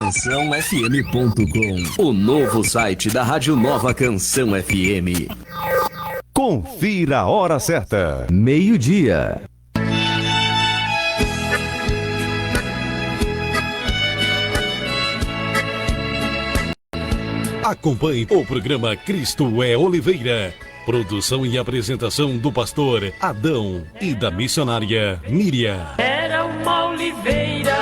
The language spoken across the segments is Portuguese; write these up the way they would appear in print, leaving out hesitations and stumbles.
NovaCançãoFM.com, o novo site da Rádio Nova Canção FM. Confira a hora certa. Meio-dia. Acompanhe o programa Cristo é Oliveira. Produção e apresentação do pastor Adão e da missionária Miriam. Era uma oliveira,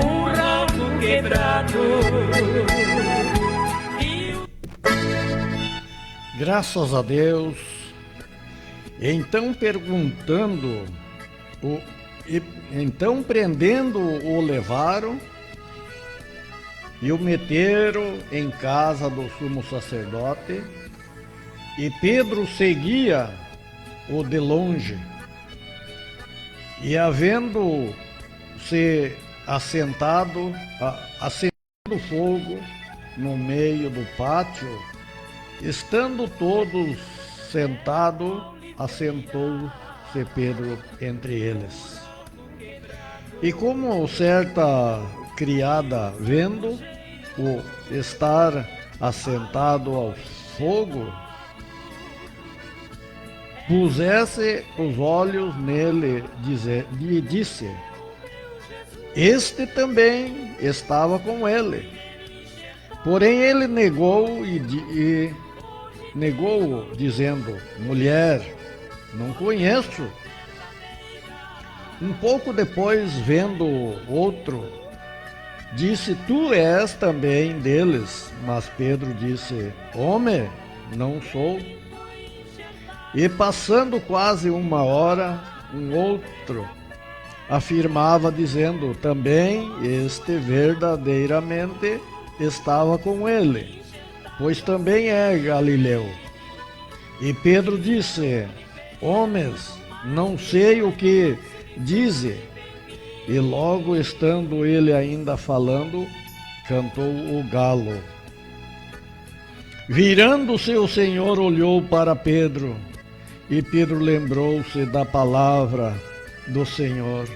um ramo quebrado. Graças a Deus. Então prendendo o levaram e o meteram em casa do sumo sacerdote, e Pedro seguia o de longe, e havendo-se acendendo fogo no meio do pátio, estando todos sentados, assentou-se Pedro entre eles. E como certa criada, vendo o estar assentado ao fogo, pusesse os olhos nele, e disse: este também estava com ele. Porém ele negou e negou, dizendo: mulher, não conheço. Um pouco depois, vendo outro, disse: tu és também deles. Mas Pedro disse: homem, não sou. E passando quase uma hora, um outro afirmava, dizendo: também este verdadeiramente estava com ele, pois também é Galileu. E Pedro disse: homens, não sei o que dize. E logo estando ele ainda falando, cantou o galo. Virando-se o Senhor olhou para Pedro, e Pedro lembrou-se da palavra do Senhor,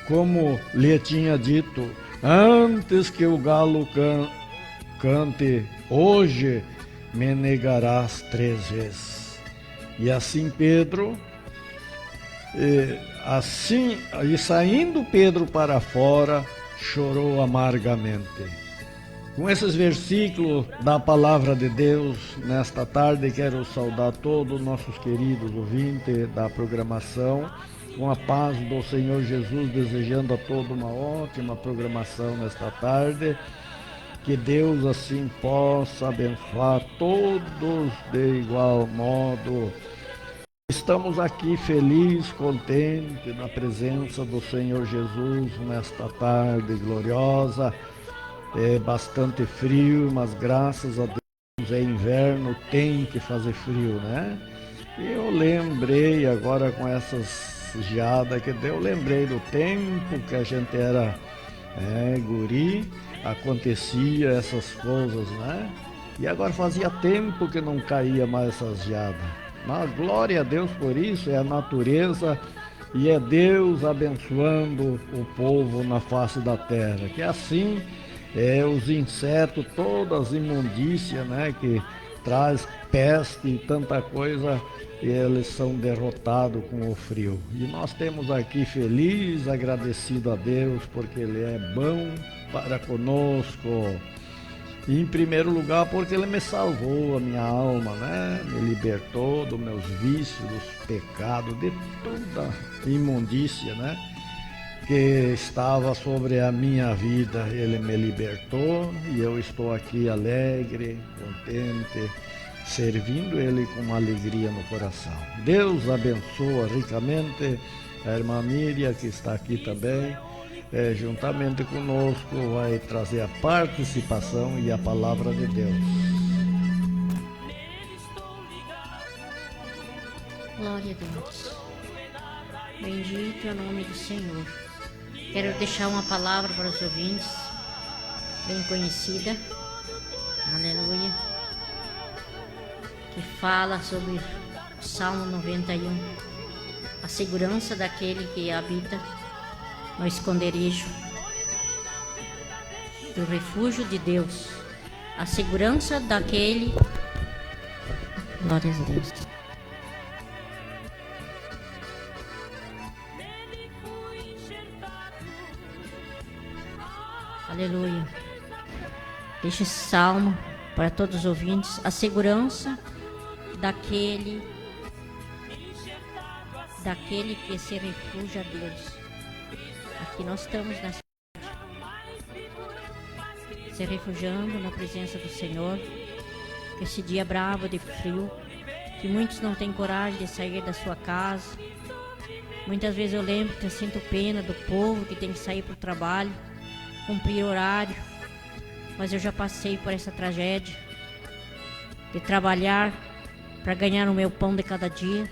como lhe tinha dito: antes que o galo cante, hoje me negarás 3 vezes. E assim Pedro, e saindo Pedro para fora, chorou amargamente. Com esses versículos da palavra de Deus, nesta tarde quero saudar todos os nossos queridos ouvintes da programação, com a paz do Senhor Jesus, desejando a todos uma ótima programação nesta tarde. Que Deus assim possa abençoar todos de igual modo. Estamos aqui felizes, contentes na presença do Senhor Jesus nesta tarde gloriosa. É bastante frio, mas graças a Deus é inverno, tem que fazer frio, né? E eu lembrei agora com essas geadas que deu, lembrei do tempo que a gente era guri, acontecia essas coisas, né? E agora fazia tempo que não caía mais essas geadas. Mas glória a Deus por isso, é a natureza e é Deus abençoando o povo na face da terra, que assim os insetos, todas as imundícias, né, que traz peste e tanta coisa, eles são derrotados com o frio. E nós temos aqui feliz, agradecido a Deus, porque Ele é bom para conosco. E em primeiro lugar, porque Ele me salvou a minha alma, né? Me libertou dos meus vícios, dos pecados, de toda imundícia, né? Que estava sobre a minha vida. Ele me libertou e eu estou aqui alegre, contente, servindo Ele com uma alegria no coração. Deus abençoa ricamente a irmã Miriam, que está aqui também. Juntamente conosco vai trazer a participação e a palavra de Deus. Glória a Deus. Bendito é o nome do Senhor. Quero deixar uma palavra para os ouvintes, bem conhecida, aleluia, que fala sobre o Salmo 91, a segurança daquele que habita no esconderijo do refúgio de Deus, a segurança daquele. Glórias a Deus. Aleluia. Deixa esse salmo para todos os ouvintes, a segurança daquele que se refugia a Deus. Aqui nós estamos na se refugiando na presença do Senhor. Esse dia bravo de frio, que muitos não têm coragem de sair da sua casa. Muitas vezes eu lembro que eu sinto pena do povo que tem que sair para o trabalho, cumprir horário, mas eu já passei por essa tragédia de trabalhar para ganhar o meu pão de cada dia.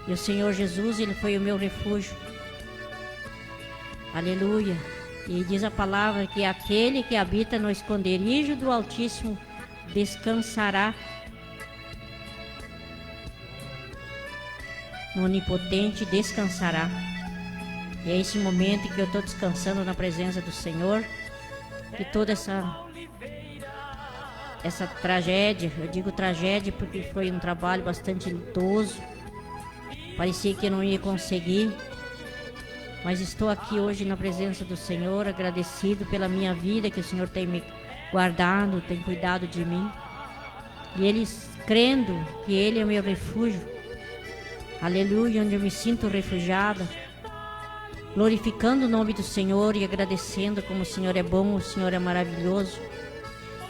E o Senhor Jesus, Ele foi o meu refúgio. Aleluia. E diz a palavra que aquele que habita no esconderijo do Altíssimo descansará no Onipotente, descansará. E é esse momento que eu estou descansando na presença do Senhor, que toda essa tragédia, eu digo tragédia porque foi um trabalho bastante lutoso, parecia que eu não ia conseguir, mas estou aqui hoje na presença do Senhor, agradecido pela minha vida, que o Senhor tem me guardado, tem cuidado de mim, e eles crendo que Ele é o meu refúgio, aleluia, onde eu me sinto refugiada, glorificando o nome do Senhor e agradecendo como o Senhor é bom, o Senhor é maravilhoso.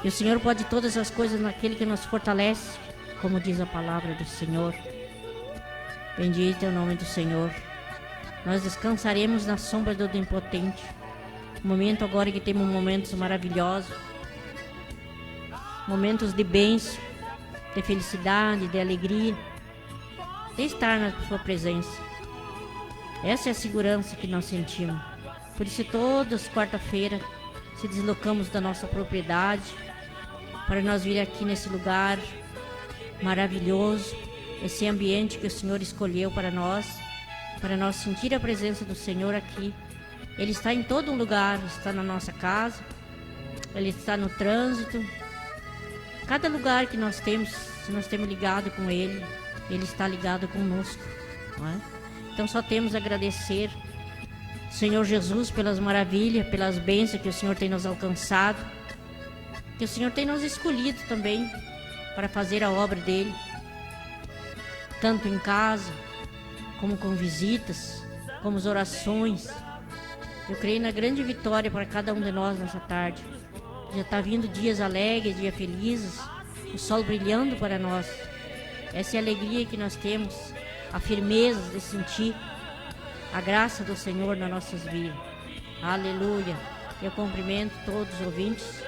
E o Senhor pode todas as coisas naquele que nos fortalece, como diz a palavra do Senhor. Bendito é o nome do Senhor. Nós descansaremos na sombra do Onipotente. Um momento agora que temos momentos maravilhosos, momentos de bênção, de felicidade, de alegria, de estar na sua presença. Essa é a segurança que nós sentimos. Por isso todas quarta-feira se deslocamos da nossa propriedade para nós vir aqui nesse lugar maravilhoso, esse ambiente que o Senhor escolheu para nós sentir a presença do Senhor aqui. Ele está em todo lugar, está na nossa casa, Ele está no trânsito. Cada lugar que nós temos, se nós temos ligado com Ele, Ele está ligado conosco, não é? Então só temos a agradecer, Senhor Jesus, pelas maravilhas, pelas bênçãos que o Senhor tem nos alcançado, que o Senhor tem nos escolhido também para fazer a obra dEle, tanto em casa, como com visitas, como as orações. Eu creio na grande vitória para cada um de nós nessa tarde. Já está vindo dias alegres, dias felizes, o sol brilhando para nós. Essa é a alegria que nós temos, a firmeza de sentir a graça do Senhor nas nossas vidas. Aleluia. Eu cumprimento todos os ouvintes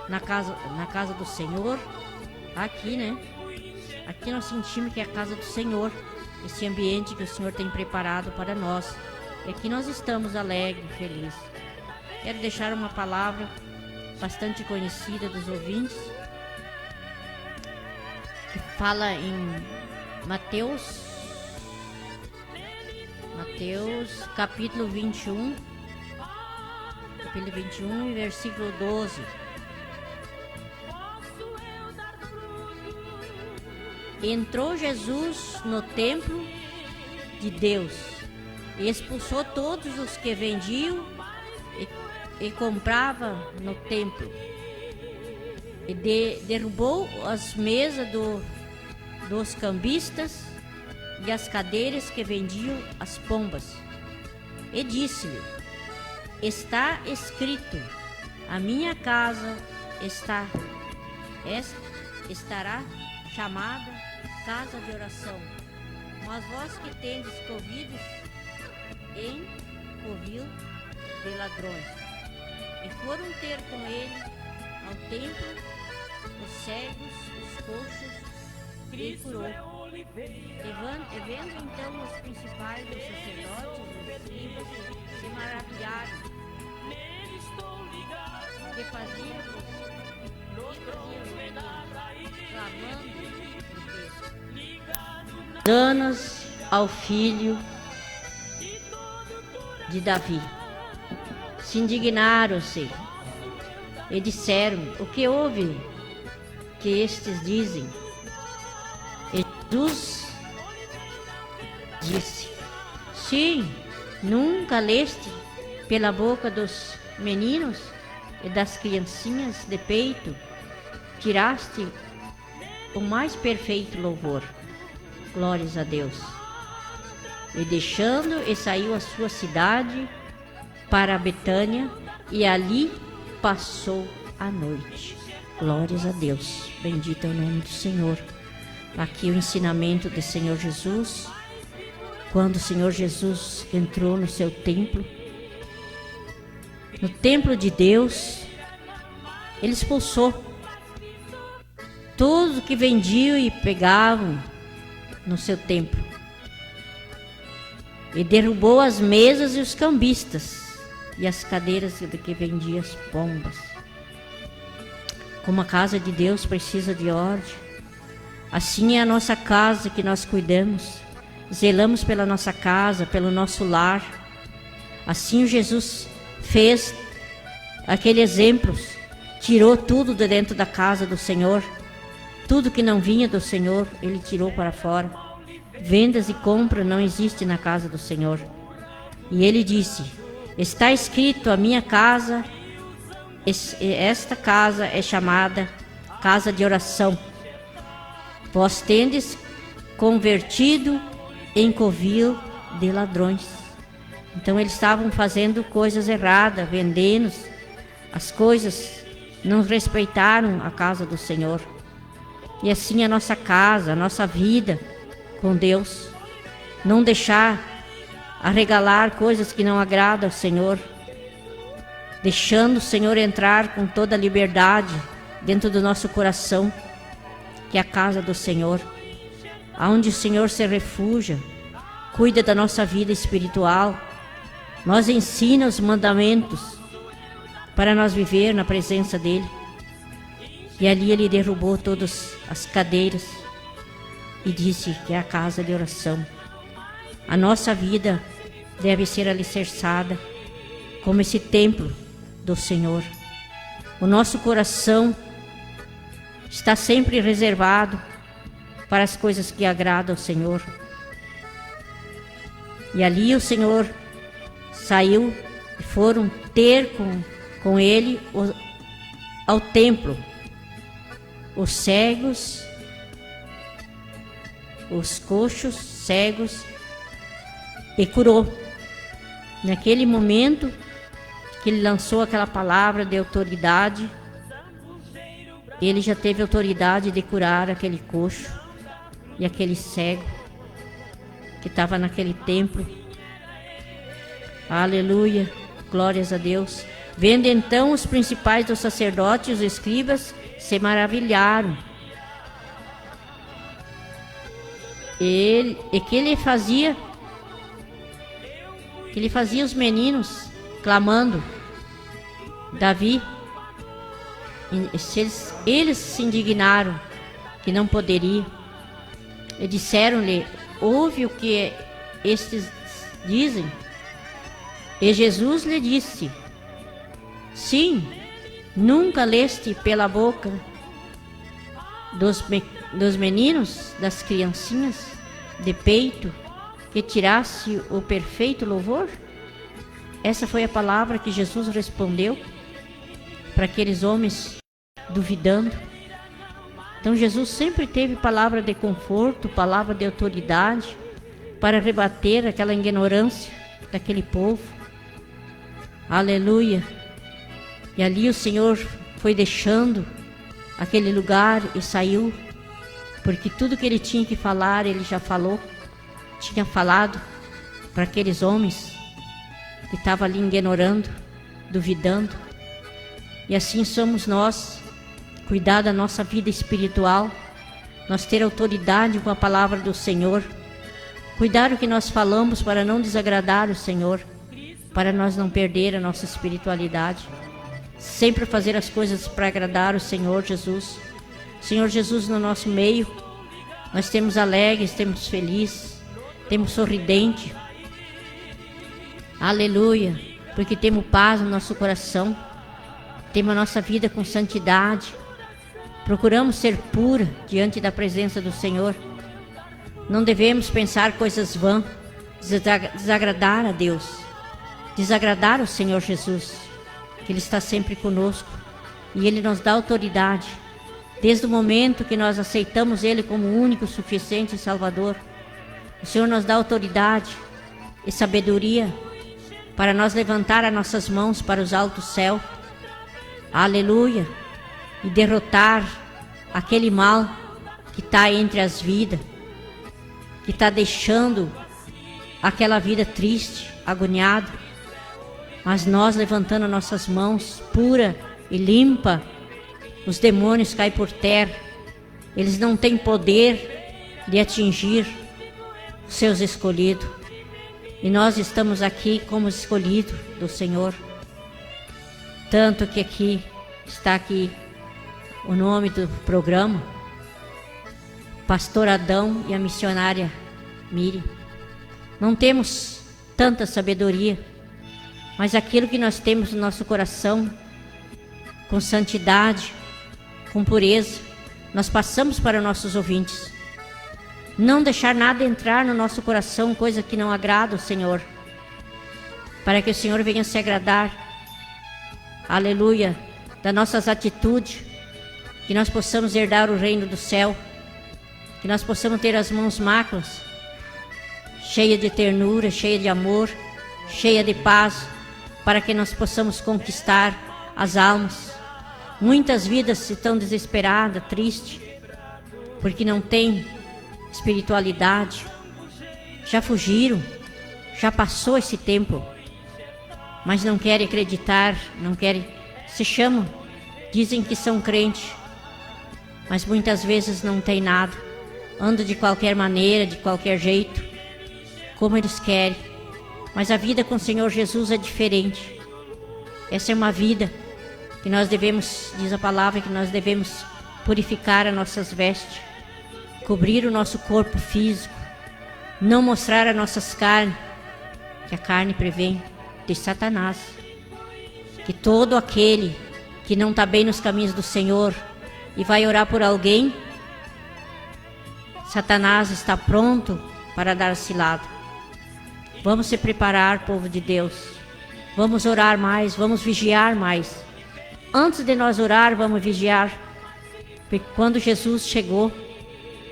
na casa do Senhor. Aqui, né? Aqui nós sentimos que é a casa do Senhor, esse ambiente que o Senhor tem preparado para nós. E aqui nós estamos alegres, felizes. Quero deixar uma palavra bastante conhecida dos ouvintes, que fala em Mateus capítulo 21, e versículo 12. Entrou Jesus no templo de Deus e expulsou todos os que vendiam e compravam no templo, e derrubou as mesas dos cambistas e as cadeiras que vendiam as pombas, e disse-lhe: está escrito, a minha casa estará chamada casa de oração, mas vós que tendes ouvidos em covil de ladrões. E foram ter com ele ao templo os cegos, os coxos, e curou. E vendo então os principais dos sacerdotes, os escribas, se maravilharam, que faziam clamando danos ao filho de Davi. Se indignaram-se e disseram: o que houve que estes dizem? E Jesus disse: sim, nunca leste pela boca dos meninos e das criancinhas de peito, tiraste o mais perfeito louvor. Glórias a Deus. E deixando, e saiu à sua cidade para Betânia, e ali passou a noite. Glórias a Deus. Bendito é o nome do Senhor. Aqui o ensinamento do Senhor Jesus. Quando o Senhor Jesus entrou no seu templo, no templo de Deus, ele expulsou tudo que vendiam e pegavam no seu templo. E derrubou as mesas e os cambistas e as cadeiras de que vendiam as pombas. Como a casa de Deus precisa de ordem, assim é a nossa casa que nós cuidamos, zelamos pela nossa casa, pelo nosso lar. Assim Jesus fez aquele exemplo, tirou tudo de dentro da casa do Senhor, tudo que não vinha do Senhor, ele tirou para fora. Vendas e compra não existe na casa do Senhor. E ele disse: está escrito, a minha casa, esta casa é chamada casa de oração. Vós tendes convertido em covil de ladrões. Então eles estavam fazendo coisas erradas, vendendo as coisas, não respeitaram a casa do Senhor. E assim a nossa casa, a nossa vida com Deus, não deixar arregalar coisas que não agradam ao Senhor, deixando o Senhor entrar com toda a liberdade dentro do nosso coração, que é a casa do Senhor, aonde o Senhor se refugia, cuida da nossa vida espiritual, nos ensina os mandamentos para nós viver na presença dEle. E ali ele derrubou todas as cadeiras e disse que é a casa de oração. A nossa vida deve ser alicerçada como esse templo do Senhor. O nosso coração está sempre reservado para as coisas que agradam ao Senhor. E ali o Senhor saiu e foram ter com ele ao templo os cegos, os coxos, cegos, e curou. Naquele momento que ele lançou aquela palavra de autoridade, ele já teve autoridade de curar aquele coxo e aquele cego que estava naquele templo. Aleluia, glórias a Deus. Vendo então os principais dos sacerdotes e os escribas, se maravilharam. E que ele fazia os meninos clamando, Davi. Eles se indignaram que não poderia, e disseram-lhe: ouve o que estes dizem. E Jesus lhe disse: sim, nunca leste pela boca dos meninos, das criancinhas de peito, que tirasse o perfeito louvor? Essa foi a palavra que Jesus respondeu para aqueles homens duvidando. Então Jesus sempre teve palavra de conforto, palavra de autoridade para rebater aquela ignorância daquele povo. Aleluia. E ali o Senhor foi deixando aquele lugar e saiu, porque tudo que ele tinha que falar, ele já falou, tinha falado para aqueles homens que estavam ali ignorando, duvidando. E assim somos nós, cuidar da nossa vida espiritual, nós ter autoridade com a palavra do Senhor, cuidar o que nós falamos para não desagradar o Senhor, para nós não perder a nossa espiritualidade, sempre fazer as coisas para agradar o Senhor Jesus. Senhor Jesus no nosso meio, nós temos alegres, temos felizes, temos sorridente. Aleluia, porque temos paz no nosso coração. temos a nossa vida com santidade, procuramos ser pura diante da presença do Senhor. Não devemos pensar coisas vãs, desagradar a Deus, desagradar o Senhor Jesus, que Ele está sempre conosco e Ele nos dá autoridade. Desde o momento que nós aceitamos Ele como o único, suficiente Salvador, o Senhor nos dá autoridade e sabedoria para nós levantar as nossas mãos para os altos céus, aleluia, e derrotar aquele mal que está entre as vidas, que está deixando aquela vida triste, agoniada. Mas nós, levantando nossas mãos pura e limpa, os demônios caem por terra. Eles não têm poder de atingir os seus escolhidos. E nós estamos aqui como escolhidos do Senhor. Tanto que está aqui o nome do programa, Pastor Adão e a missionária Miriam. Não temos tanta sabedoria, mas aquilo que nós temos no nosso coração, com santidade, com pureza, nós passamos para nossos ouvintes. Não deixar nada entrar no nosso coração, coisa que não agrada o Senhor, para que o Senhor venha se agradar, aleluia, das nossas atitudes, que nós possamos herdar o reino do céu, que nós possamos ter as mãos macas, cheia de ternura, cheia de amor, cheia de paz, para que nós possamos conquistar as almas. Muitas vidas estão desesperadas, tristes, porque não tem espiritualidade, já fugiram, já passou esse tempo, mas não querem acreditar, não querem, se chamam, dizem que são crentes, mas muitas vezes não tem nada, andam de qualquer maneira, de qualquer jeito, como eles querem. Mas a vida com o Senhor Jesus é diferente. Essa é uma vida que nós devemos, diz a palavra, que nós devemos purificar as nossas vestes, cobrir o nosso corpo físico, não mostrar as nossas carnes, que a carne prevém de Satanás. Que todo aquele que não está bem nos caminhos do Senhor e vai orar por alguém, Satanás está pronto para dar cilada. Vamos se preparar, povo de Deus. Vamos orar mais, vamos vigiar mais. Antes de nós orar, vamos vigiar. Porque quando Jesus chegou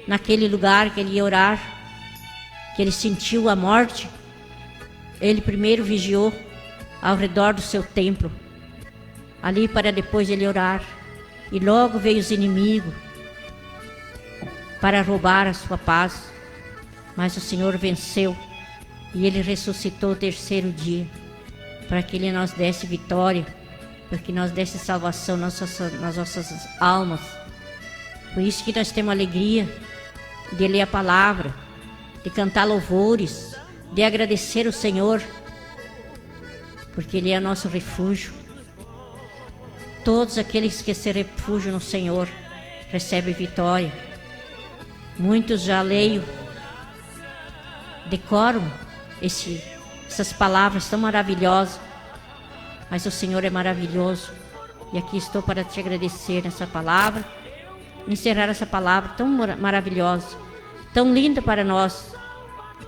naquele lugar que ele ia orar, que ele sentiu a morte, ele primeiro vigiou ao redor do seu templo, ali para depois ele orar. E logo veio os inimigos para roubar a sua paz. Mas o Senhor venceu e ele ressuscitou o terceiro dia, para que ele nos desse vitória, para que nós desse salvação nas nossas almas. Por isso que nós temos alegria de ler a palavra, de cantar louvores, de agradecer o Senhor, porque Ele é nosso refúgio. Todos aqueles que se refugiam no Senhor recebem vitória. Muitos já leio, decoram essas palavras tão maravilhosas, mas o Senhor é maravilhoso. E aqui estou para te agradecer nessa palavra, encerrar essa palavra tão maravilhosa, tão linda para nós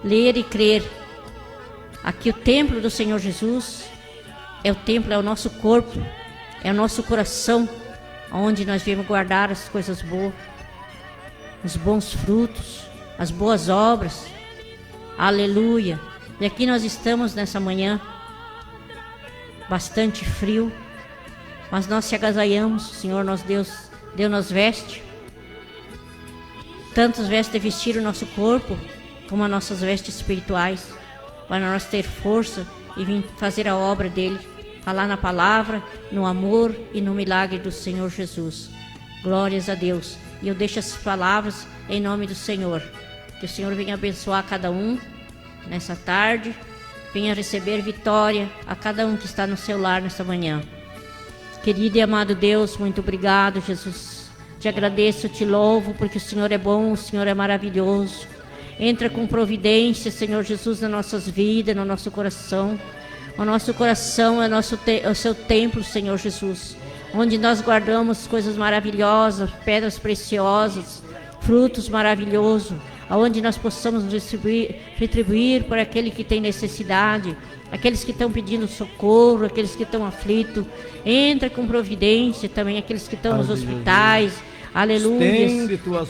ler e crer. Aqui o templo do Senhor Jesus é o templo, é o nosso corpo, é o nosso coração, onde nós viemos guardar as coisas boas, os bons frutos, as boas obras. Aleluia. E aqui nós estamos nessa manhã, bastante frio, mas nós se agasalhamos. O Senhor deu-nos veste, tantas vestes de vestir o nosso corpo, como as nossas vestes espirituais, para nós ter força e vir fazer a obra dele, falar na palavra, no amor e no milagre do Senhor Jesus. Glórias a Deus. E eu deixo essas palavras em nome do Senhor. Que o Senhor venha abençoar cada um nessa tarde, venha receber vitória a cada um que está no seu lar nessa manhã. Querido e amado Deus, muito obrigado, Jesus. Te agradeço, te louvo, porque o Senhor é bom, o Senhor é maravilhoso. Entra com providência, Senhor Jesus, nas nossas vidas, no nosso coração. O nosso coração é o seu templo, Senhor Jesus. onde nós guardamos coisas maravilhosas, pedras preciosas, frutos maravilhosos, aonde nós possamos retribuir por aquele que tem necessidade, aqueles que estão pedindo socorro, aqueles que estão aflitos. Entra com providência também, aqueles que estão nos hospitais. Aleluia,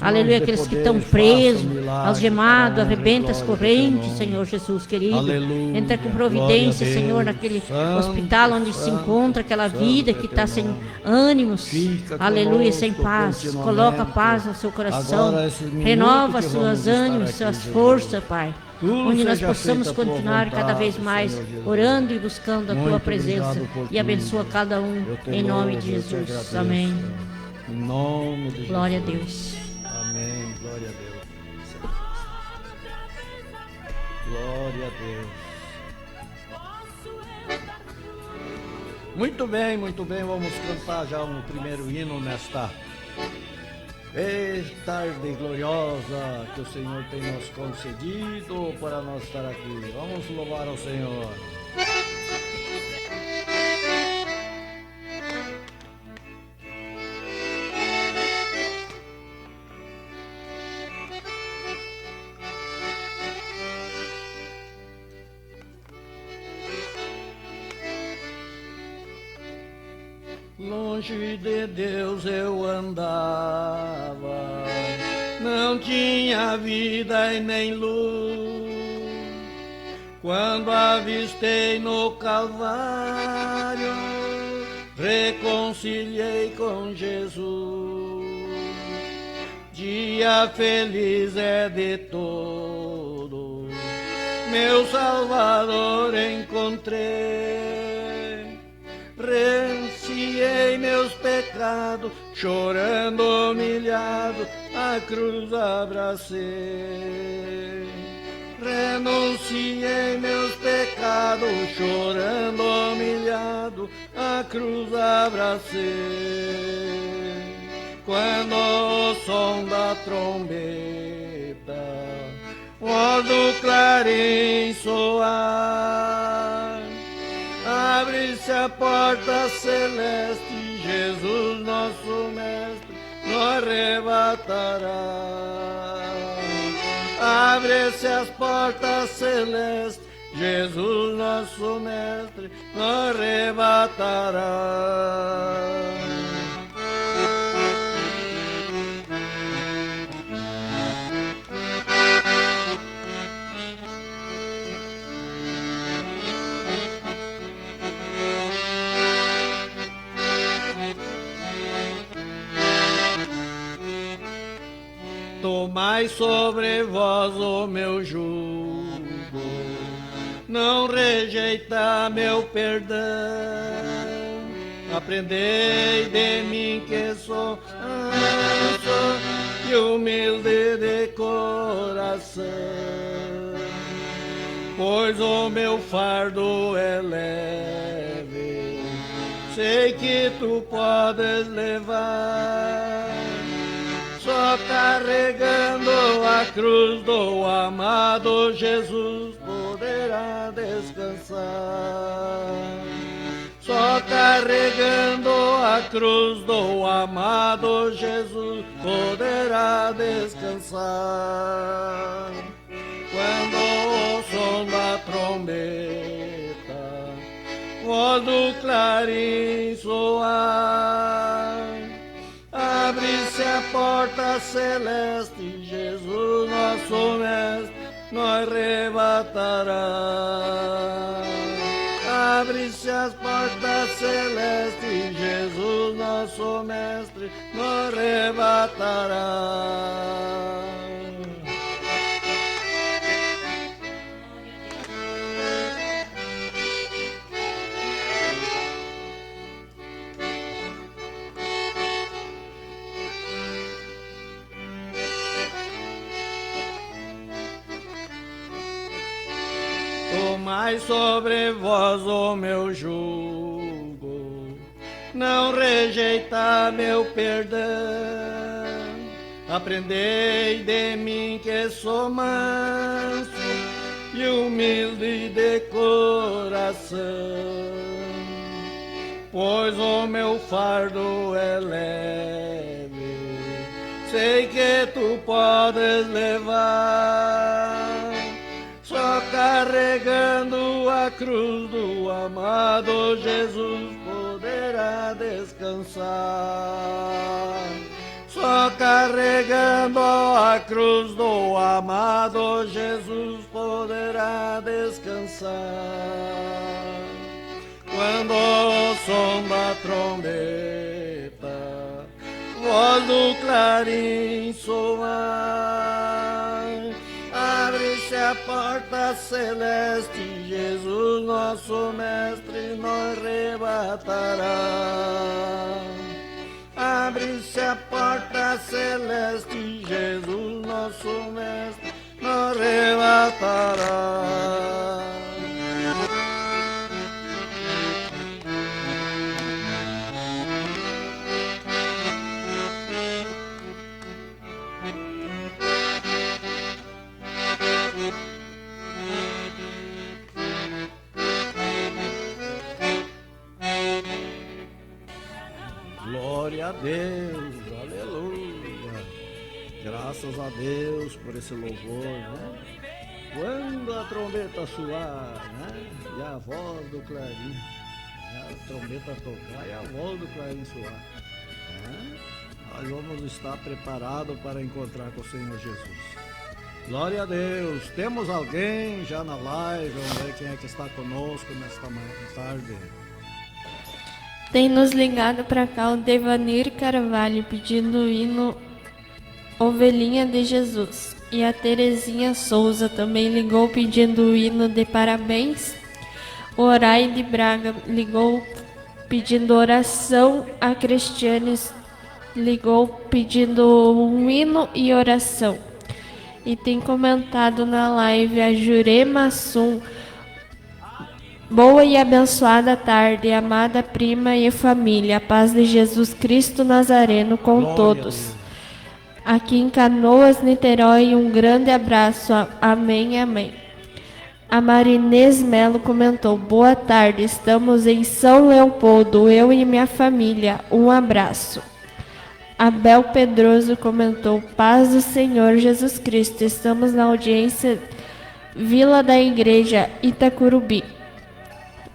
aleluia, aqueles que estão presos, algemados, arrebenta as correntes, Senhor Jesus querido. Aleluia, entra com providência, Senhor, naquele hospital onde se encontra aquela vida que está sem ânimos, aleluia, sem paz. Coloca paz no seu coração, renova seus ânimos, suas forças, Pai. Onde nós possamos continuar cada vez mais orando e buscando a Tua presença, e abençoa cada um em nome de Jesus. Amém. Em nome de Jesus. Glória a Deus. Amém. Glória a Deus. Glória a Deus. Muito bem, muito bem. Vamos cantar já um primeiro hino nesta tarde gloriosa que o Senhor tem nos concedido para nós estar aqui. Vamos louvar ao Senhor. Longe de Deus eu andava, não tinha vida e nem luz. Quando avistei no Calvário, reconciliei com Jesus. Dia feliz é de todo, meu Salvador encontrei. Renunciei meus pecados, chorando humilhado, a cruz abracei. Renunciei meus pecados, chorando humilhado, a cruz abracei. Quando o som da trombeta, voz do clarim soar, abre-se a porta celeste, Jesus nosso mestre nos arrebatará. Abre-se as portas celestes, Jesus nosso mestre nos arrebatará. Tomai sobre vós o meu jugo, não rejeita meu perdão. Aprendei de mim que sou manso e humilde de coração, pois o meu fardo é leve, sei que tu podes levar. Só carregando a cruz do amado Jesus poderá descansar. Só carregando a cruz do amado Jesus poderá descansar. Quando o som da trombeta, voz do clarim soar, abre-se a porta celeste, Jesus nosso mestre nos arrebatará. Abre-se as portas celestes, Jesus nosso mestre nos arrebatará. Tomai sobre vós o meu jugo, não rejeita meu perdão. Aprendei de mim que sou manso e humilde de coração, pois o meu fardo é leve. Sei que tu podes levar, só carregando a cruz do amado Jesus poderá descansar. Só carregando a cruz do amado Jesus poderá descansar. Quando o som da trombeta, voz do clarim soar, abre-se a porta celeste, Jesus nosso mestre nos arrebatará. Abre-se a porta celeste, Jesus nosso mestre nos arrebatará. Glória a Deus, aleluia. Graças a Deus por esse louvor, né? Quando a trombeta soar, né? E a voz do clarim, né? A trombeta tocar e a voz do clarim soar, né? Nós vamos estar preparados para encontrar com o Senhor Jesus. Glória a Deus. Temos alguém já na live? Vamos ver quem é que está conosco nesta tarde. Tem nos ligado para cá o Devanir Carvalho pedindo o hino Ovelhinha de Jesus. E a Terezinha Souza também ligou pedindo o hino de parabéns. O Orai de Braga ligou pedindo oração. A Cristiane ligou pedindo um hino e oração. E tem comentado na live a Jurema Sum. Boa e abençoada tarde, amada prima e família, a paz de Jesus Cristo Nazareno com Glória todos. Aqui em Canoas, Niterói, um grande abraço, amém, amém. A Marinês Melo comentou, boa tarde, estamos em São Leopoldo, eu e minha família, um abraço. Abel Pedroso comentou, paz do Senhor Jesus Cristo, estamos na audiência Vila da Igreja, Itacurubi.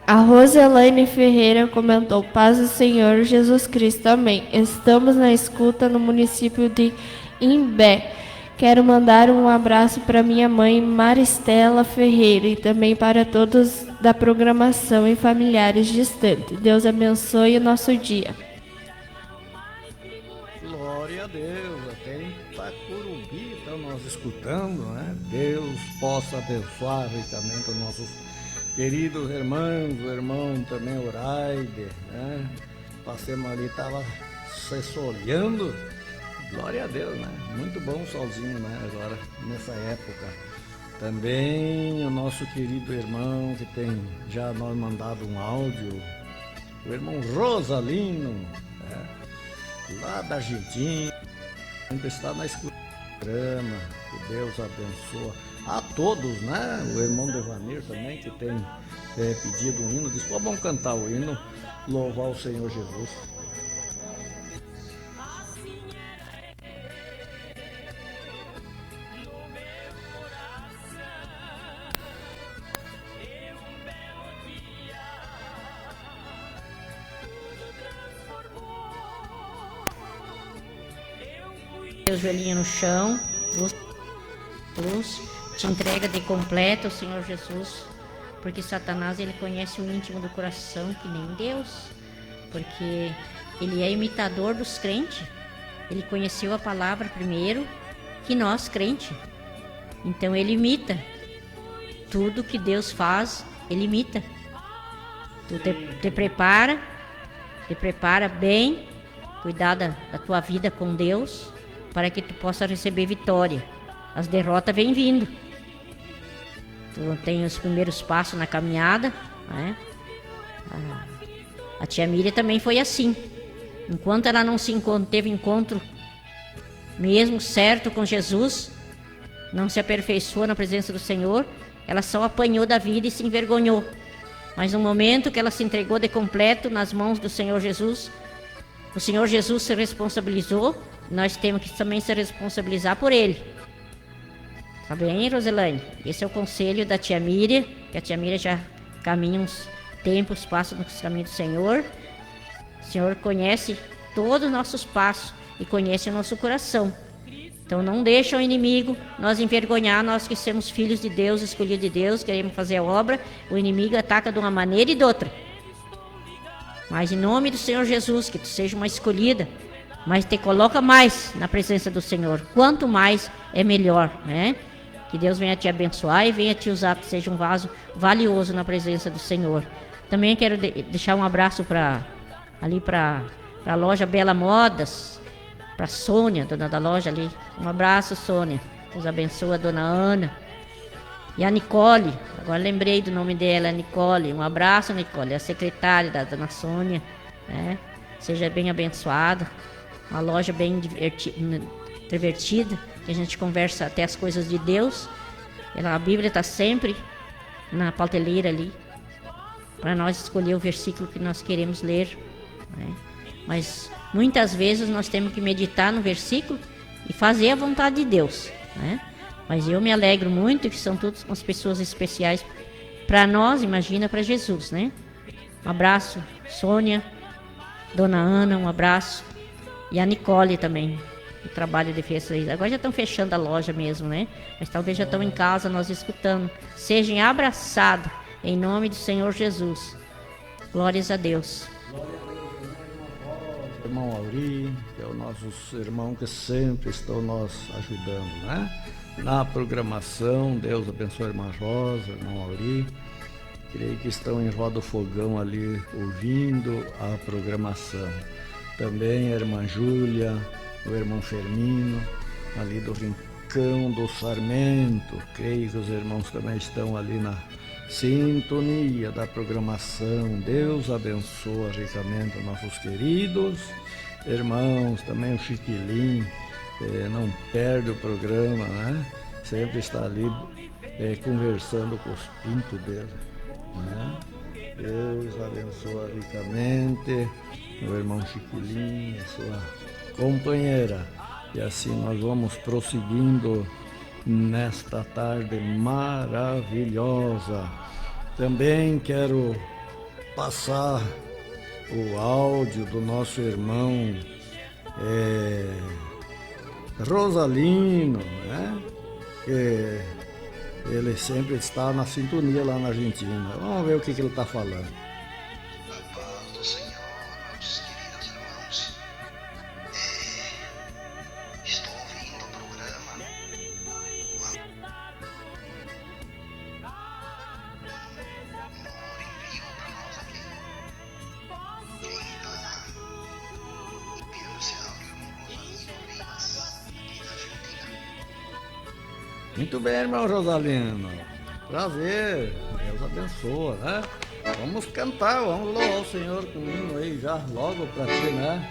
A Roselaine Ferreira comentou, paz do Senhor Jesus Cristo, amém. Estamos na escuta no município de Imbé. Quero mandar um abraço para minha mãe Maristela Ferreira e também para todos da programação e familiares distantes. Deus abençoe o nosso dia. Glória a Deus, até em Itacurubi estão nós escutando, né? Deus possa abençoar ricamente os nossos queridos irmãos, o irmão também Oraide, né? Passemos ali, estava se olhando. Glória a Deus, né? Muito bom o solzinho, né? Agora, nessa época. Também o nosso querido irmão que tem já nós mandado um áudio, o irmão Rosalino, né? Lá da Argentina, sempre está na escuta do programa. Que Deus abençoe a todos, né? O irmão Devanir também, que tem pedido um hino, disse, vamos cantar o hino, louvar o Senhor Jesus. O joelhinho no chão, luz, te entrega de completo ao Senhor Jesus, porque Satanás ele conhece o íntimo do coração que nem Deus, porque ele é imitador dos crentes, ele conheceu a palavra primeiro que nós crentes, então ele imita tudo que Deus faz, ele imita. Tu te prepara bem, cuidar da tua vida com Deus, para que tu possa receber vitória. As derrotas vêm vindo. Tu tem os primeiros passos na caminhada, né? A tia Miriam também foi assim. Enquanto ela não teve encontro mesmo certo com Jesus, não se aperfeiçoou na presença do Senhor, ela só apanhou da vida e se envergonhou. Mas no momento que ela se entregou de completo nas mãos do Senhor Jesus, o Senhor Jesus se responsabilizou, nós temos que também se responsabilizar por Ele. Tá bem, Roselane? Esse é o conselho da tia Miriam, que a tia Miriam já caminha uns tempos, passa nos caminhos do Senhor. O Senhor conhece todos os nossos passos e conhece o nosso coração. Então não deixa o inimigo nós envergonhar, nós que somos filhos de Deus, escolhidos de Deus, queremos fazer a obra, o inimigo ataca de uma maneira e de outra. Mas em nome do Senhor Jesus, que tu seja uma escolhida, mas te coloca mais na presença do Senhor. Quanto mais é melhor, né? Que Deus venha te abençoar e venha te usar, que seja um vaso valioso na presença do Senhor. Também quero deixar um abraço para a loja Bela Modas, para Sônia, dona da loja ali. Um abraço, Sônia. Deus abençoe a dona Ana. E a Nicole, agora lembrei do nome dela, Nicole. Um abraço, Nicole, a secretária da dona Sônia, né? Seja bem abençoada. Uma loja bem divertida, que a gente conversa até as coisas de Deus. A Bíblia está sempre na prateleira ali, para nós escolher o versículo que nós queremos ler, né? Mas muitas vezes nós temos que meditar no versículo e fazer a vontade de Deus, né? Mas eu me alegro muito que são todas as pessoas especiais para nós, imagina para Jesus, né? Um abraço, Sônia, dona Ana, um abraço. E a Nicole também, o trabalho de festa. Agora já estão fechando a loja mesmo, né? Mas talvez já estão em casa, nós escutando. Sejam abraçados em nome do Senhor Jesus. Glórias a Deus. Irmão Auri, que é o nosso irmão que sempre estão nos ajudando, né? Na programação, Deus abençoe a irmã Rosa, irmão Auri. Creio que estão em roda do fogão ali, ouvindo a programação. Também a irmã Júlia, o irmão Fermino, ali do Rincão do Sarmento. Creio que os irmãos também estão ali na sintonia da programação. Deus abençoa ricamente nossos queridos irmãos, também o Chiquilim, não perde o programa, né? Sempre está ali conversando com os pintos dele, né? Deus abençoa ricamente o irmão Chiquilim, a sua companheira. E assim nós vamos prosseguindo nesta tarde maravilhosa. Também quero passar o áudio do nosso irmão Rosalino, né? Que ele sempre está na sintonia lá na Argentina. Vamos ver o que ele está falando. A paz do Senhor, meus queridos irmãos. Estou ouvindo o programa. Muito bem, irmão Rosalino. Prazer. Deus abençoa, né? Vamos cantar, vamos louvar o Senhor com o hino aí já logo pra ti, né?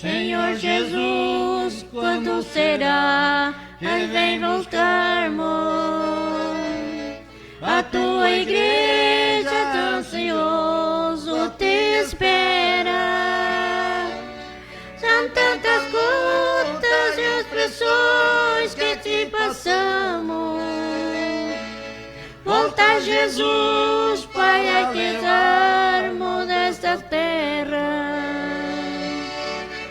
Senhor Jesus, quando será que vem voltarmos? A tua igreja tão ansioso te espera. São tantas lutas e expressões que te passamos. Volta Jesus, Pai, a rezarmos nesta terra.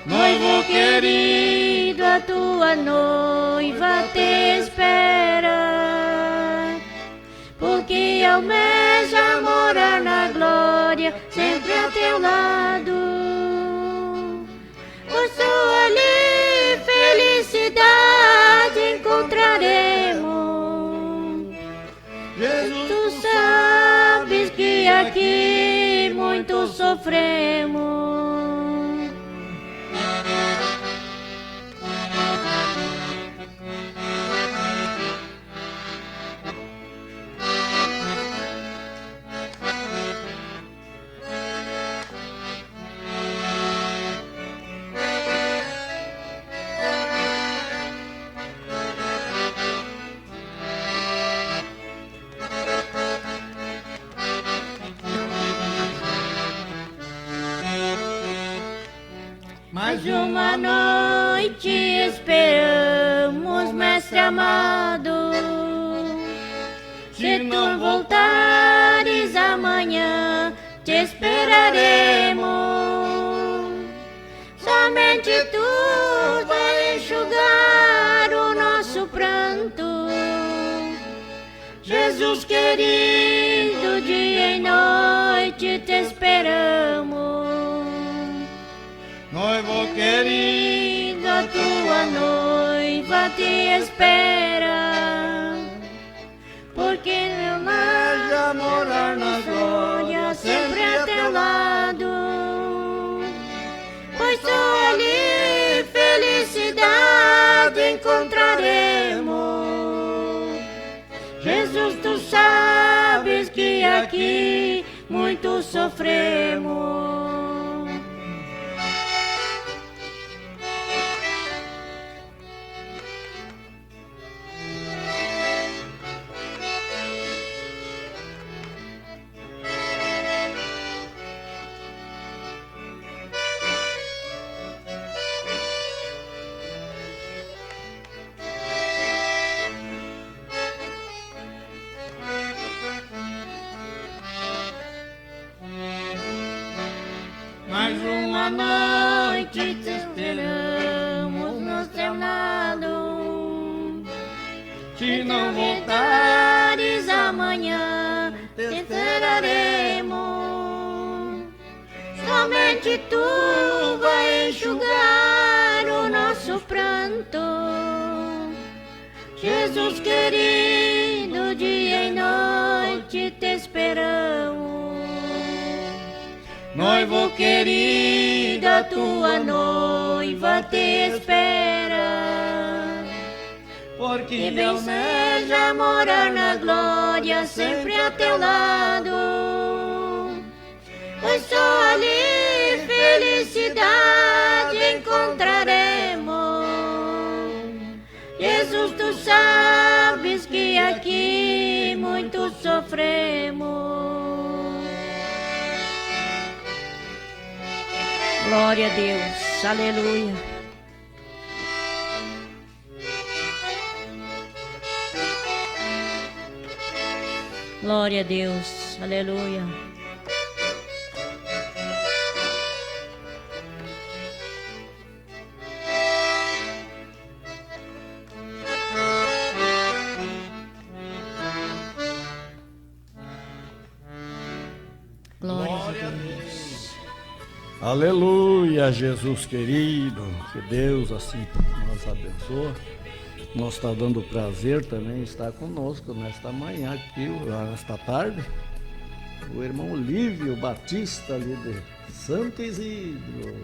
Noivo querido, a tua noiva te espera, porque almeja morar na glória, sempre a teu lado. Por sua ali felicidade encontraremos. Jesus, tu sabes. sofremos. Mais uma noite esperamos, mestre amado. Se tu voltares amanhã, te esperaremos. Somente tu vai enxugar o nosso pranto. Jesus querido, dia e noite te esperamos. Noivo querido, a tua noiva te espera, porque meu lar morar na glória sempre a teu lado, pois só ali felicidade encontraremos. Jesus, tu sabes que aqui muito sofremos. Mais uma noite te esperamos no teu lado. Se não voltares amanhã, te esperaremos. Somente tu vai enxugar o nosso pranto. Jesus querido, dia e noite te esperamos. Noivo querida, tua noiva te espera, porque bem seja morar na glória sempre a teu lado, pois só ali felicidade encontraremos. Jesus, tu sabes que aqui muito sofremos. Glória a Deus, aleluia. Glória a Deus, aleluia. Glória a Deus. Aleluia, Jesus querido, que Deus assim nos abençoe. Nós está dando prazer também estar conosco nesta manhã aqui, nesta tarde, o irmão Lívio Batista ali de Santo Isidro.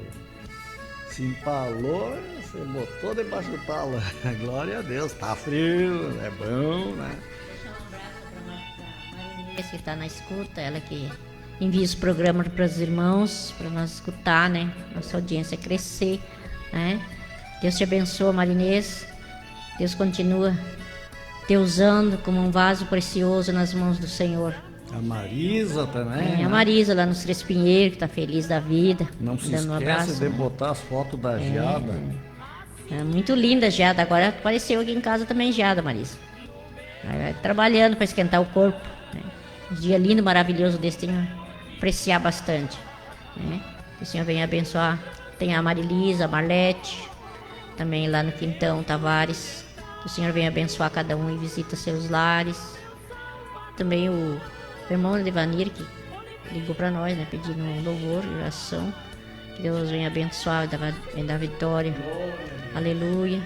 Se empalou, se botou debaixo do pala. Glória a Deus, tá frio, é bom, né? Esse que está na escuta, ela que envia os programas para os irmãos, para nós escutar, né? Nossa audiência crescer, né? Deus te abençoe, Marinês. Deus continua te usando como um vaso precioso nas mãos do Senhor. A Marisa também. A Marisa lá nos Três Pinheiros, que está feliz da vida. Não se dando um esquece abraço, de né? botar as fotos da geada. É muito linda a geada. Agora apareceu aqui em casa também geada, Marisa. Vai trabalhando para esquentar o corpo, né? Um dia lindo, maravilhoso desse, tem que apreciar bastante, né? Que o Senhor venha abençoar. Tem a Marilisa, a Marlete, também lá no Quintão Tavares. Que o Senhor venha abençoar cada um e visita seus lares. Também o irmão Devanir, que ligou para nós, né, pedindo um louvor e oração. Que Deus venha abençoar e dar vitória. Aleluia.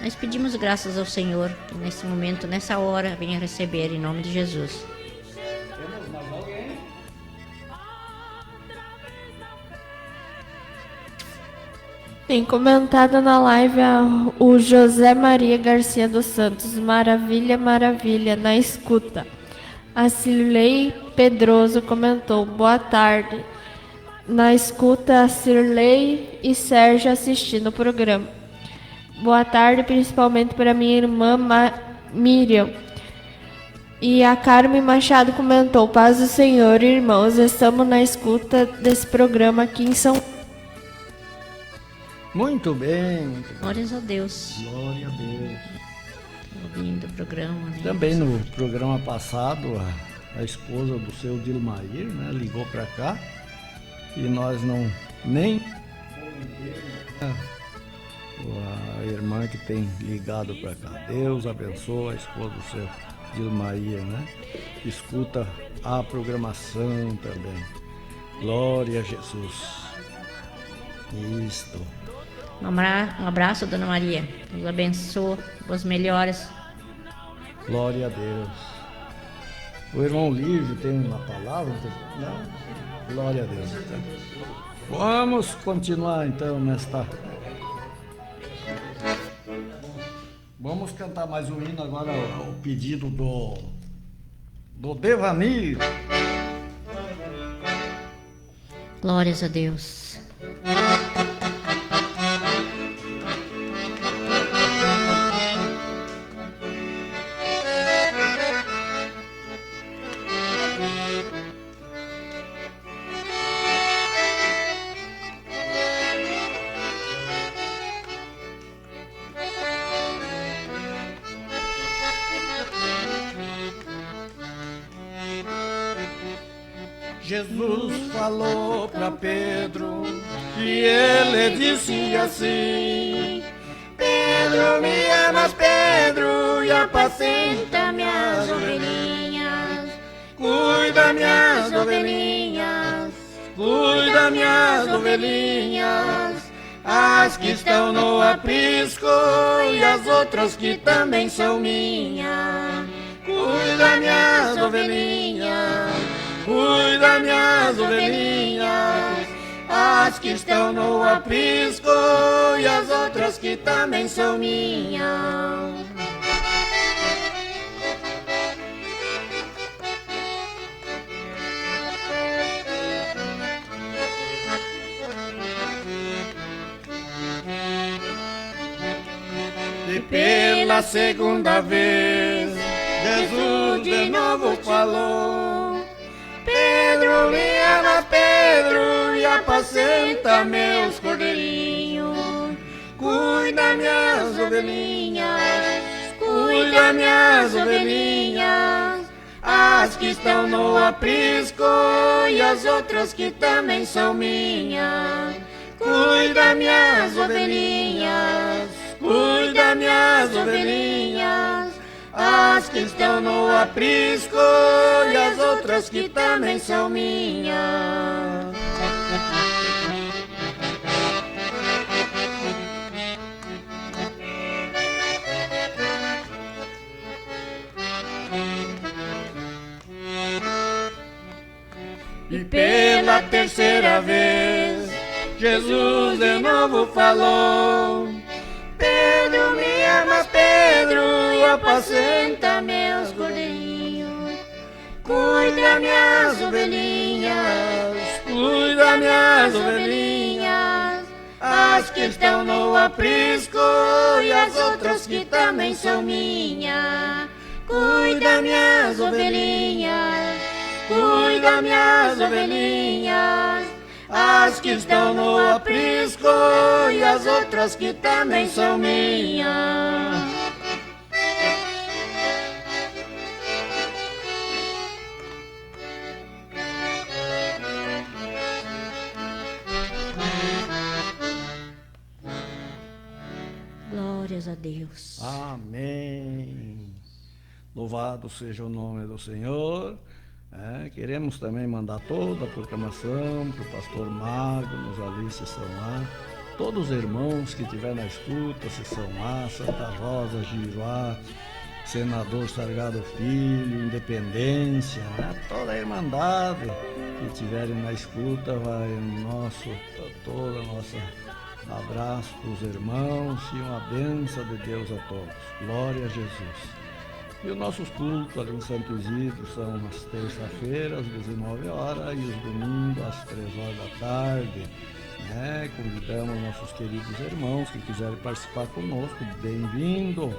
Nós pedimos graças ao Senhor que nesse momento, nessa hora, venha receber em nome de Jesus. Tem comentado na live o José Maria Garcia dos Santos. Maravilha, maravilha, na escuta. A Cirlei Pedroso comentou, boa tarde. Na escuta, a Cirlei e Sérgio assistindo o programa. Boa tarde, principalmente para minha irmã Miriam. E a Carmen Machado comentou, paz do Senhor, irmãos, estamos na escuta desse programa aqui em São Paulo. Muito bem, muito bem. Glórias a Deus. Glória a Deus. Ouvindo o programa, né? Também no programa passado, a esposa do seu Dilmair, né, ligou para cá e nós não nem a irmã que tem ligado para cá. Deus abençoe a esposa do seu Dilmair, né? Escuta a programação também. Glória a Jesus. Isto. Um abraço, Dona Maria. Deus abençoe, boas melhoras. Glória a Deus. O irmão Lívio tem uma palavra? Não? Glória a Deus. Vamos continuar então nesta. Vamos cantar mais um hino agora, o pedido do Devanir. Glórias a Deus. Jesus falou para Pedro e ele disse assim: Pedro, me amas, Pedro, e apacenta minhas ovelhinhas. Cuida minhas ovelhinhas, cuida minhas ovelhinhas, as que estão no aprisco e as outras que também são minhas. Cuida minhas ovelhinhas, cuida minhas ovelhinhas, as que estão no aprisco e as outras que também são minhas. E pela segunda vez, Jesus de novo falou: Pedro, me ama, Pedro, e apacenta meus cordeirinhos. Cuida minhas ovelhinhas, cuida minhas ovelhinhas, as que estão no aprisco e as outras que também são minhas. Cuida minhas ovelhinhas, cuida minhas ovelhinhas, as que estão no aprisco e as outras que também são minhas. E pela terceira vez, Jesus de novo falou: Pedro, me amas, Pedro, e apacenta meus cordeirinhos. Cuida minhas ovelhinhas, cuida minhas ovelhinhas, as que estão no aprisco e as outras que também são minhas. Cuida minhas ovelhinhas, cuida minhas ovelhinhas, as que estão no aprisco e as outras que também são minhas. Glórias a Deus. Amém. Louvado seja o nome do Senhor. Queremos também mandar toda a proclamação para o pastor Magnus, Alice São Lá, todos os irmãos que estiver na escuta, se São Lá, Santa Rosa, Giruá, Senador Sargado Filho, Independência, toda a irmandade que estiverem na escuta, vai toda a nossa Abraço para os irmãos e uma bênção de Deus a todos. Glória a Jesus. E os nossos cultos ali em Santo Isidro são às terça-feiras, às 19 horas, e os domingos às 3 horas da tarde. Convidamos nossos queridos irmãos que quiserem participar conosco, bem-vindo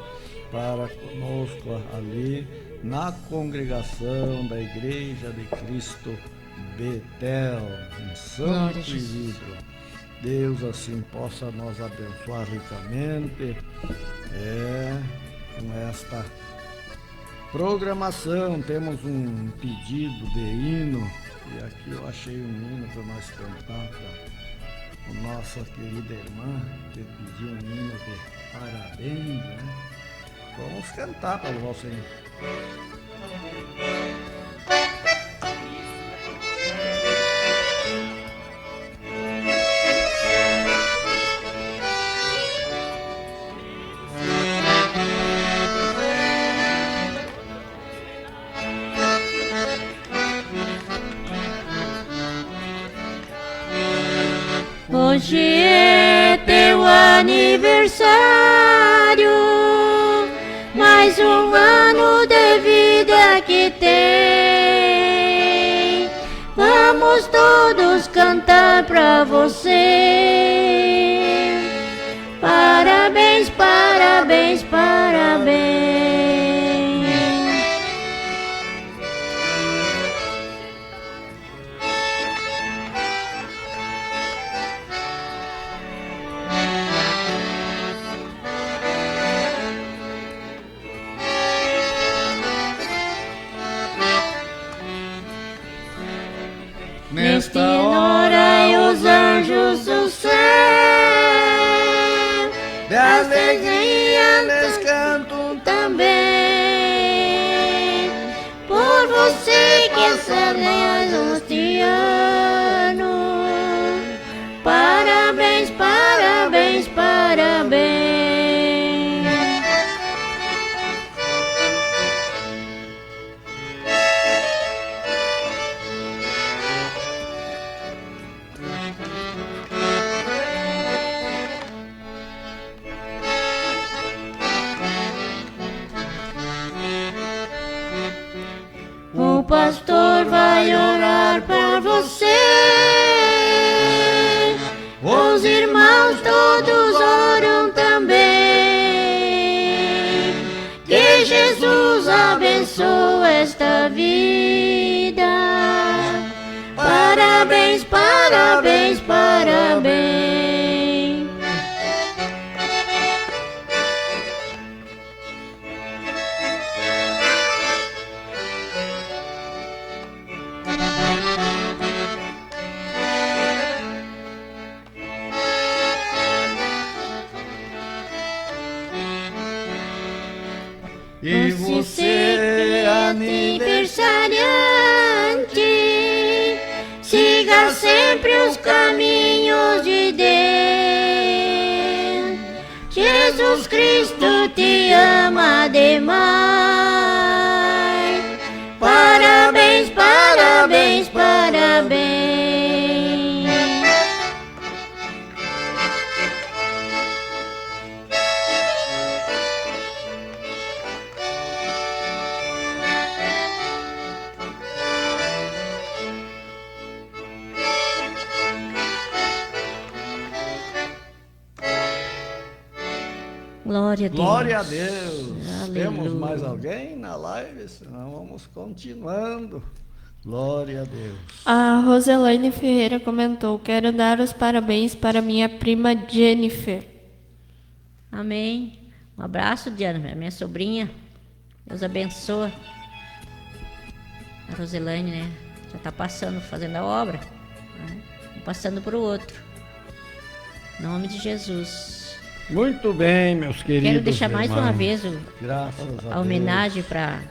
para conosco ali na congregação da Igreja de Cristo Betel, em Santo Isidro. Deus assim possa nos abençoar ricamente com esta programação. Temos um pedido de hino, e aqui eu achei um hino para nós cantar para a nossa querida irmã, que pediu um hino de parabéns, Vamos cantar para o vosso hino. Hoje é teu aniversário, mais um ano de vida que tem. Vamos todos cantar pra você. Parabéns, parabéns, parabéns. Nesta hora os anjos do céu de alegria lhes cantam também, por você que celebra este ano. Parabéns, parabéns, parabéns. O pastor vai orar por você. Os irmãos todos oram também. Que Jesus abençoe esta vida. Parabéns, parabéns, parabéns. E você, aniversariante, siga sempre os caminhos de Deus. Jesus Cristo te ama demais. Parabéns, parabéns, parabéns. Glória a Deus. Glória a Deus. Aleluia. Temos mais alguém na live? Senão vamos continuando. Glória a Deus. A Roselaine Ferreira comentou: quero dar os parabéns para minha prima Jennifer. Amém. Um abraço, Diana, minha sobrinha. Deus abençoe. A Roselaine, né? Já está passando, fazendo a obra. Né? Passando para o outro. Em nome de Jesus. Muito bem, meus queridos. Quero deixar mais irmãos. uma vez a homenagem para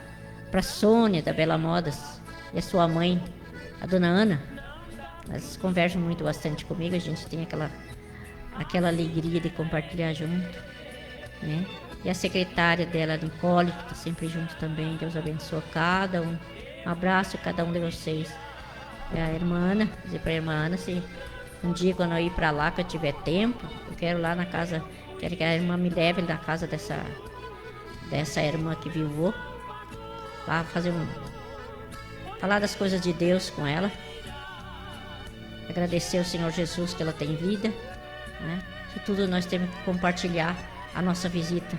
Sônia da Bela Modas e a sua mãe, a dona Ana. Elas conversam muito bastante comigo, a gente tem aquela alegria de compartilhar junto, né? E a secretária dela, Nicole, que está sempre junto também. Deus abençoe cada um. Um abraço a cada um de vocês. E a irmã Ana, dizer para a irmã Ana se Um dia quando eu ir para lá, que eu tiver tempo, eu quero lá na casa, quero que a irmã me leve na casa dessa irmã que vivou, lá falar das coisas de Deus com ela, agradecer ao Senhor Jesus que ela tem vida, né? Que tudo nós temos que compartilhar a nossa visita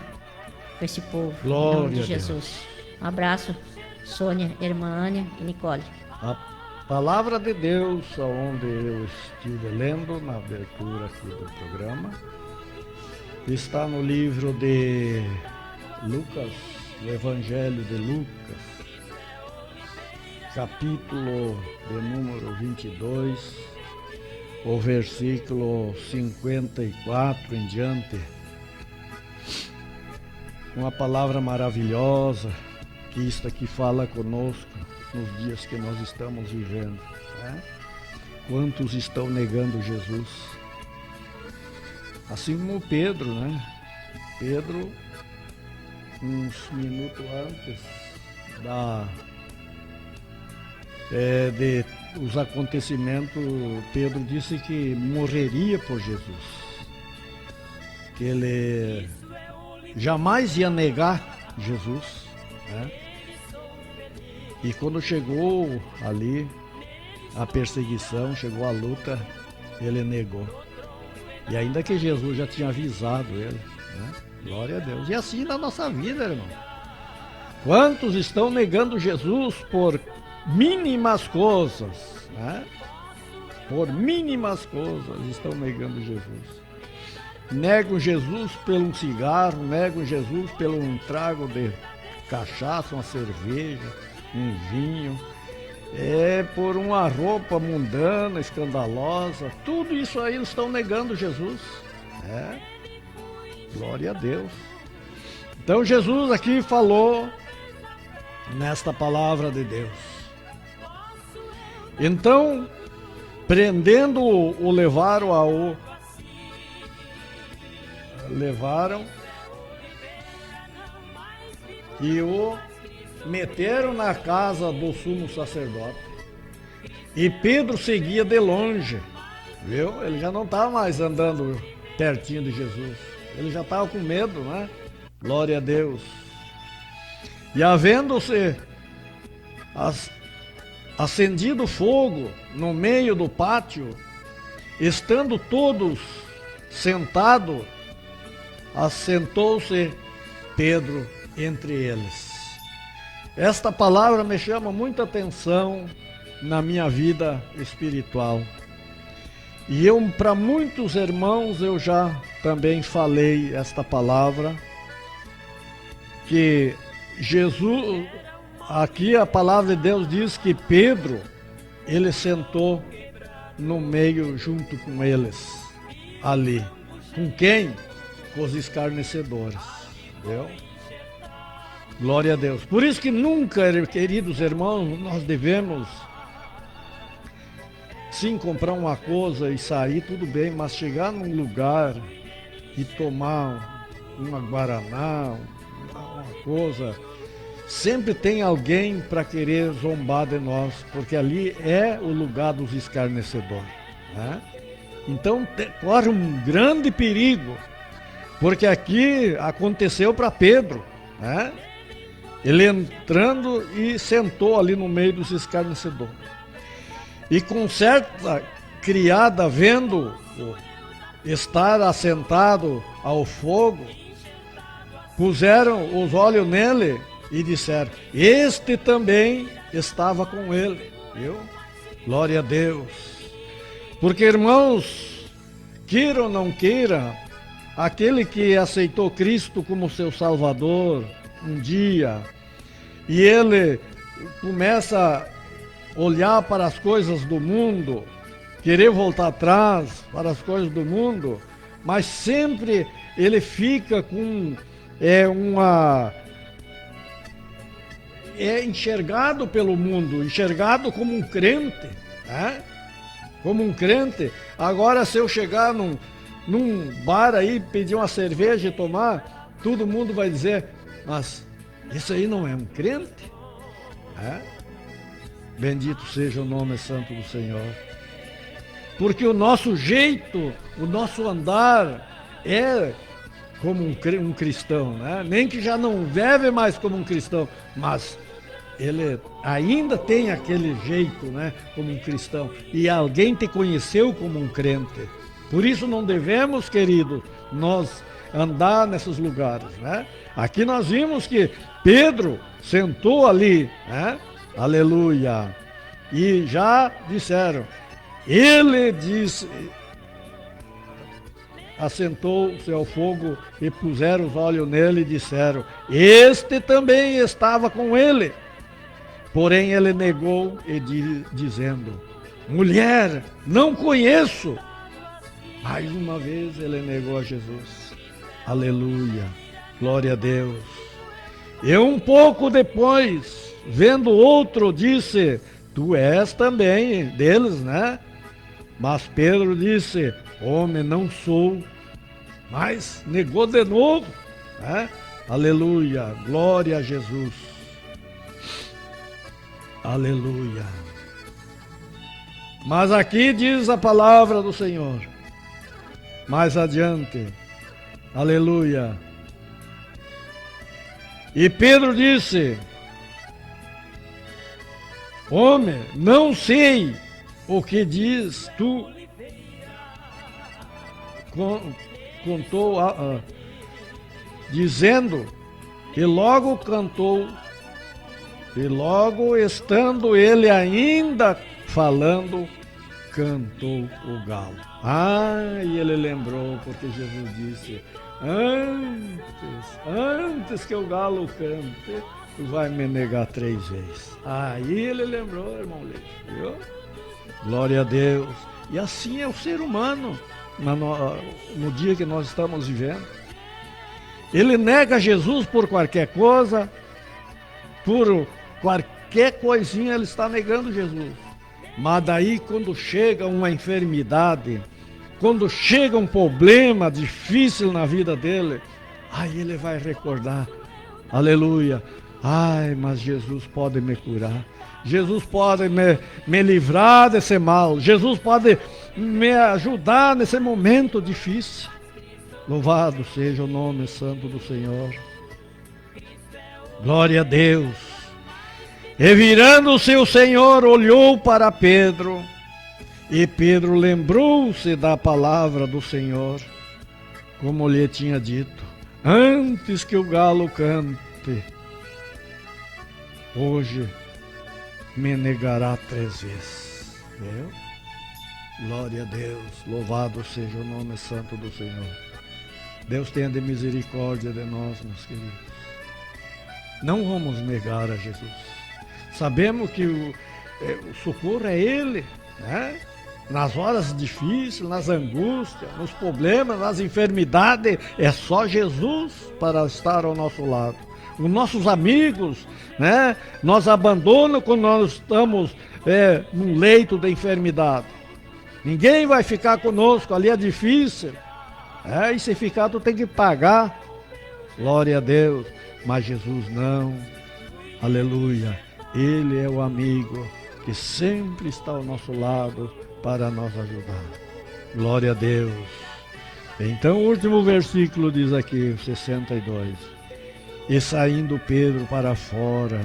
com esse povo. Glória em nome de a Deus. Jesus. Um abraço, Sônia, irmã Ânia e Nicole. A palavra de Deus, onde eu estive lendo na abertura aqui do programa, está no livro de Lucas, o Evangelho de Lucas, capítulo de número 22, o versículo 54 em diante. Uma palavra maravilhosa que isto aqui fala conosco nos dias que nós estamos vivendo, né? Quantos estão negando Jesus? Assim como Pedro, né? Pedro, uns minutos antes de os acontecimentos, Pedro disse que morreria por Jesus, que ele jamais ia negar Jesus, né? E quando chegou ali a perseguição, chegou a luta, ele negou. E ainda que Jesus já tinha avisado ele, né? Glória a Deus. E assim na nossa vida, irmão. Quantos estão negando Jesus por mínimas coisas, né? Por mínimas coisas estão negando Jesus. Negam Jesus pelo um cigarro, negam Jesus pelo um trago de cachaça, uma cerveja, um vinho, por uma roupa mundana, escandalosa. Tudo isso aí eles estão negando Jesus. Glória a Deus. Então Jesus aqui falou nesta palavra de Deus. Então, prendendo-o, levaram e o meteram na casa do sumo sacerdote. E Pedro seguia de longe, viu? Ele já não estava mais andando pertinho de Jesus. Ele já estava com medo, né? Glória a Deus. E havendo-se acendido fogo no meio do pátio, estando todos sentados, assentou-se Pedro entre eles. Esta palavra me chama muita atenção na minha vida espiritual. E para muitos irmãos, eu já também falei esta palavra, que Jesus, aqui a palavra de Deus diz que Pedro, ele sentou no meio junto com eles, ali. Com quem? Com os escarnecedores, viu? Glória a Deus. Por isso que nunca, queridos irmãos, nós devemos sim comprar uma coisa e sair, tudo bem, mas chegar num lugar e tomar uma guaraná, uma coisa, sempre tem alguém para querer zombar de nós, porque ali é o lugar dos escarnecedores, né? Então corre um grande perigo, porque aqui aconteceu para Pedro, né? Ele entrando e sentou ali no meio dos escarnecedores. E com certa criada, vendo estar assentado ao fogo, puseram os olhos nele e disseram: este também estava com ele, viu? Glória a Deus. Porque, irmãos, queira ou não queira, aquele que aceitou Cristo como seu Salvador um dia, e ele começa a olhar para as coisas do mundo, querer voltar atrás para as coisas do mundo, mas sempre ele fica com enxergado pelo mundo, enxergado como um crente, né? Como um crente. Agora, se eu chegar num bar aí, pedir uma cerveja e tomar, todo mundo vai dizer: mas isso aí não é um crente? Bendito seja o nome santo do Senhor. porque o nosso jeito, o nosso andar é como um cristão, né? Nem que já não vive mais como um cristão, mas ele ainda tem aquele jeito, né? Como um cristão. E alguém te conheceu como um crente. Por isso não devemos, querido, nós andar nesses lugares, né? Aqui nós vimos que Pedro sentou ali, né? Aleluia. E já disseram, ele disse, assentou-se ao fogo e puseram os olhos nele e disseram, este também estava com ele. Porém ele negou e dizendo, mulher, não conheço. Mais uma vez ele negou a Jesus. Aleluia, glória a Deus. E um pouco depois, vendo outro, disse, tu és também deles, né? Mas Pedro disse, homem, não sou. Mas negou de novo, né? Aleluia, glória a Jesus. Aleluia. Mas aqui diz a palavra do Senhor. Mais adiante. Aleluia. E Pedro disse, homem, não sei o que diz tu. Contou, dizendo, e logo cantou, e logo estando ele ainda falando, cantou o galo. E ele lembrou, porque Jesus disse, antes que o galo cante, tu vai me negar 3 vezes. Aí ele lembrou, irmão Leite, viu? Glória a Deus. E assim é o ser humano, no dia que nós estamos vivendo. Ele nega Jesus por qualquer coisa, por qualquer coisinha ele está negando Jesus. Mas daí quando chega uma enfermidade, quando chega um problema difícil na vida dele, aí ele vai recordar, aleluia, mas Jesus pode me curar, Jesus pode me livrar desse mal, Jesus pode me ajudar nesse momento difícil. Louvado seja o nome santo do Senhor. Glória a Deus. E virando-se o Senhor, olhou para Pedro, e Pedro lembrou-se da palavra do Senhor, como lhe tinha dito, antes que o galo cante, hoje me negará 3 vezes. Viu? Glória a Deus, louvado seja o nome santo do Senhor. Deus tenha de misericórdia de nós, meus queridos. Não vamos negar a Jesus. Sabemos que o socorro é Ele, né? Nas horas difíceis, nas angústias, nos problemas, nas enfermidades, é só Jesus para estar ao nosso lado. Os nossos amigos, né, nos abandonam quando nós estamos num leito de enfermidade. Ninguém vai ficar conosco, ali é difícil. E se ficar, tu tem que pagar. Glória a Deus. Mas Jesus não. Aleluia. Ele é o amigo que sempre está ao nosso lado para nos ajudar. Glória a Deus. Então o último versículo diz aqui, 62. E saindo Pedro para fora,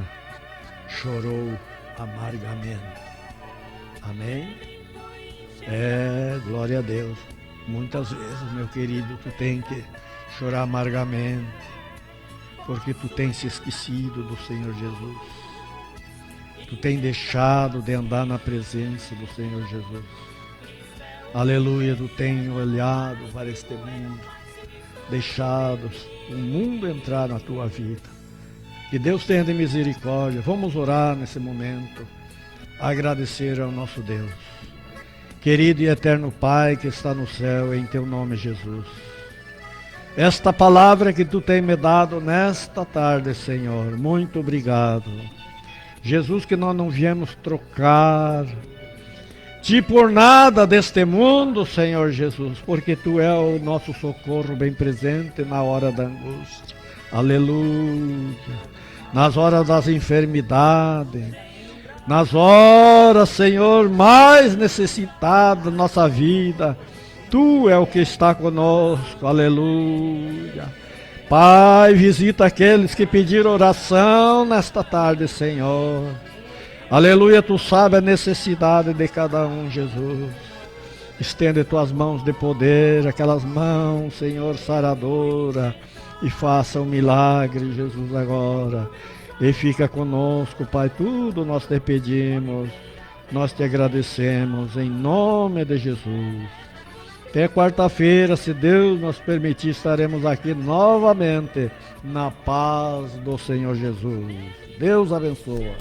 chorou amargamente. Amém? Glória a Deus. Muitas vezes, meu querido, tu tem que chorar amargamente, porque tu tens se esquecido do Senhor Jesus. Tu tens deixado de andar na presença do Senhor Jesus. Aleluia, tu tens olhado para este mundo, deixado o mundo entrar na tua vida. Que Deus tenha de misericórdia. Vamos orar nesse momento, agradecer ao nosso Deus. Querido e eterno Pai que está no céu, em teu nome, Jesus. Esta palavra que tu tens me dado nesta tarde, Senhor, muito obrigado. Jesus, que nós não viemos trocar Ti por nada deste mundo, Senhor Jesus, porque Tu é o nosso socorro bem presente na hora da angústia. Aleluia. Nas horas das enfermidades. nas horas, Senhor, mais necessitadas da nossa vida. Tu é o que está conosco, aleluia. Pai, visita aqueles que pediram oração nesta tarde, Senhor. Aleluia, Tu sabe a necessidade de cada um, Jesus. Estende Tuas mãos de poder, aquelas mãos, Senhor, saradora, e faça um milagre, Jesus, agora. E fica conosco, Pai, tudo nós te pedimos, nós te agradecemos, em nome de Jesus. Até quarta-feira, se Deus nos permitir, estaremos aqui novamente, na paz do Senhor Jesus. Deus abençoa.